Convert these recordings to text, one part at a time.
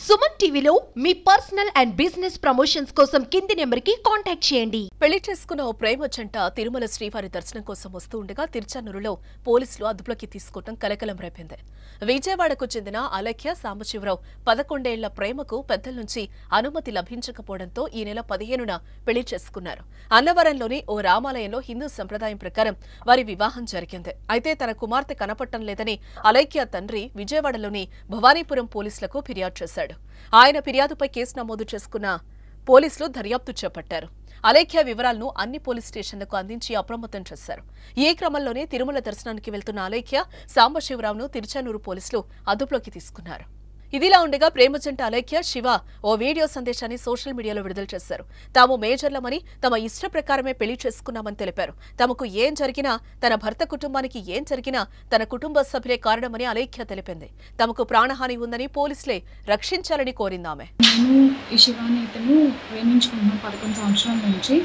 సుమన్ టీవీలో మీ personal and business promotions కోసం కింది నెంబర్కి కాంటాక్ట్ చేయండి. పెళ్లి చేసుకున్న ఓ ప్రేమ జంట తిరుమల శ్రీవారి దర్శనం కోసం వస్తూ ఉండగా తిరుచానూరులో పోలీసులు అదుపులోకి తీసుకోవడం కలకలం రేపింది. విజయవాడకు చెందిన అలఖ్య సాంబశివరావు 11 ఏళ్ల ప్రేమకు పెద్దల నుంచి అనుమతి లభించకపోవడంతో ఈ నెల 15న పెళ్లి చేసుకున్నారు. అన్నవరంలోని ఓ రామాలయంలో హిందూ సంప్రదాయం ప్రకారం వారి వివాహం జరిగింది. అయితే తన కుమార్తె కనపడటం లేదని అలఖ్య తండ్రి విజయవాడలోని భవానీపురం పోలీసులకు ఫిర్యాదు చేశాడు. ఆయన ఫిర్యాదుపై కేసు నమోదు చేసుకున్న పోలీసులు దర్యాప్తు చేపట్టారు. అలేఖ్య వివరాలను అన్ని పోలీస్ స్టేషన్లకు అందించి అప్రమత్తం చేశారు. ఈ క్రమంలోనే తిరుమల దర్శనానికి వెళ్తున్న అలేఖ్య సాంబశివరావును తిరుచానూరు పోలీసులు అదుపులోకి తీసుకున్నారు. ఇదిలా ఉండగా ప్రేమ జంట అలేఖ్య శివ ఓ వీడియో సందేశాన్ని సోషల్ మీడియాలో విడుదల చేశారు. తాము మేజర్లమని తమ ఇష్ట ప్రకారమే పెళ్లి చేసుకున్నామని తెలిపారు. తమకు ఏం జరిగినా, తన భర్త కుటుంబానికి ఏం జరిగినా తన కుటుంబ సభ్యులే కారణమని అలేఖ్య తెలిపింది. తమకు ప్రాణహాని ఉందని పోలీసులే రక్షించాలని కోరిందామె. నేను ఈ శివాని ఇతను ప్రేమించుకున్నాను 11 సంవత్సరాల నుంచి.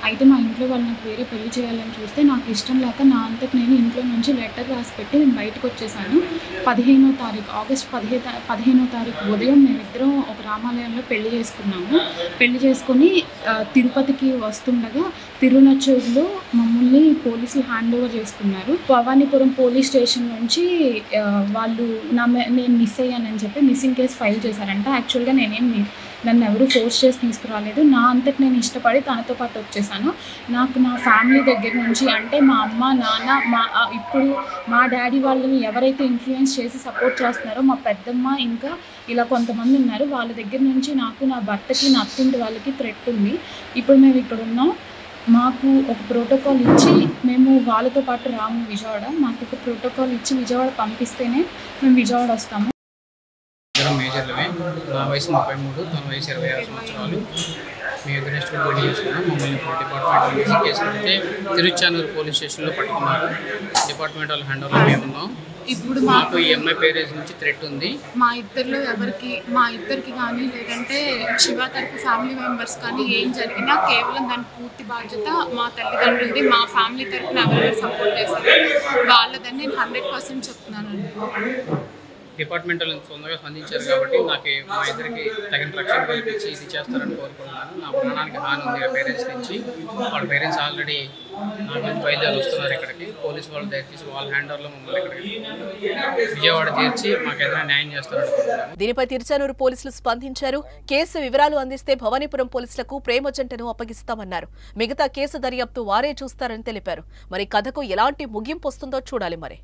అయితే మా ఇంట్లో వాళ్ళు నాకు వేరే పెళ్లి చేయాలని చూస్తే నాకు ఇష్టం లేక నా అంతకు నేను ఇంట్లో నుంచి లెటర్ రాసి పెట్టి నేను బయటకు వచ్చేసాను. 15వ తారీఖు ఆగస్టు 15వ తారీఖు ఉదయం మేమిద్దరం ఒక రామాలయంలో పెళ్లి చేసుకున్నాము. పెళ్లి చేసుకొని తిరుపతికి వస్తుండగా తిరునచ్చూరులో మమ్మల్ని పోలీసులు హ్యాండ్ ఓవర్ చేసుకున్నారు. భవానీపురం పోలీస్ స్టేషన్ నుంచి వాళ్ళు నేను మిస్ అయ్యానని చెప్పి మిస్సింగ్ కేసు ఫైల్ చేశారంట. యాక్చువల్గా నన్ను ఎవరు ఫోర్స్ చేసి తీసుకురాలేదు. నా అంతటి నేను ఇష్టపడి తనతో పాటు వచ్చేసాను. నాకు నా ఫ్యామిలీ దగ్గర నుంచి అంటే మా అమ్మ నాన్న ఇప్పుడు మా డాడీ వాళ్ళని ఎవరైతే ఇన్ఫ్లుయెన్స్ చేసి సపోర్ట్ చేస్తున్నారో మా పెద్దమ్మ ఇంకా ఇలా కొంతమంది ఉన్నారు. వాళ్ళ దగ్గర నుంచి నాకు నా భర్తకి నా అత్తింటి వాళ్ళకి థ్రెట్ ఉంది. ఇప్పుడు మేము ఇక్కడ ఉన్నాం. మాకు ఒక ప్రోటోకాల్ ఇచ్చి మేము వాళ్ళతో పాటు రాము విజయవాడ. మాకు ఒక ప్రోటోకాల్ ఇచ్చి విజయవాడ పంపిస్తేనే మేము విజయవాడ వస్తాము. మేజర్లమే. నా వయసు 33, తన వయసు 26 సంవత్సరాలు. మేము ఇద్దరు ఇష్టపడి పెళ్లి చేసుకున్నాం. మమ్మల్ని డిపార్ట్మెంట్ కేసు పెడితే తిరుచానూరు పోలీస్ స్టేషన్లో పట్టుకున్నారు. డిపార్ట్మెంట్ వాళ్ళు హ్యాండ్ ఓవర్ మేము ఉన్నాం. ఇప్పుడు మాకు ఈ ఎంఐ పేరేజ్ నుంచి థ్రెట్ ఉంది. మా ఇద్దరికి కానీ లేదంటే శివ తరపు ఫ్యామిలీ మెంబర్స్ కానీ ఏం జరిగినా కేవలం దాని పూర్తి బాధ్యత మా తల్లిదండ్రులది. మా ఫ్యామిలీ తరపున ఎవరైనా సపోర్ట్ చేస్తారు వాళ్ళదని నేను 100% చెప్తున్నానండి. డిపార్ట్మెంట్ వాళ్ళు సొంతంగా స్పందించారు కాబట్టి నాకు మా ఇద్దరికి తగిన రక్షణ కల్పించి ఇది చేస్తారని కోరుకుంటున్నాను. నా ప్రాణానికి హాని ఉంది పేరెంట్స్ నుంచి. వాళ్ళ పేరెంట్స్ ఆల్రెడీ నా గురించి బయలుదేరి వస్తున్నారు ఇక్కడికి. పోలీసు వాళ్ళు దయచేసి వాళ్ళ హ్యాండ్ ఓవర్లో మమ్మల్ని ఇక్కడికి విజయవాడ చేర్చి మాకు ఏదైనా న్యాయం చేస్తారనుకుంటున్నాను. దీనిపై తిరుచానూరు పోలీసులు స్పందించారు. కేసు వివరాలు అందిస్తే భవానీపురం పోలీసులకు ప్రేమ జంటను అప్పగిస్తామన్నారు. మిగతా కేసు దర్యాప్తు వారే చూస్తారని తెలిపారు. మరి కథకు ఎలాంటి ముగింపు వస్తుందో చూడాలి మరి.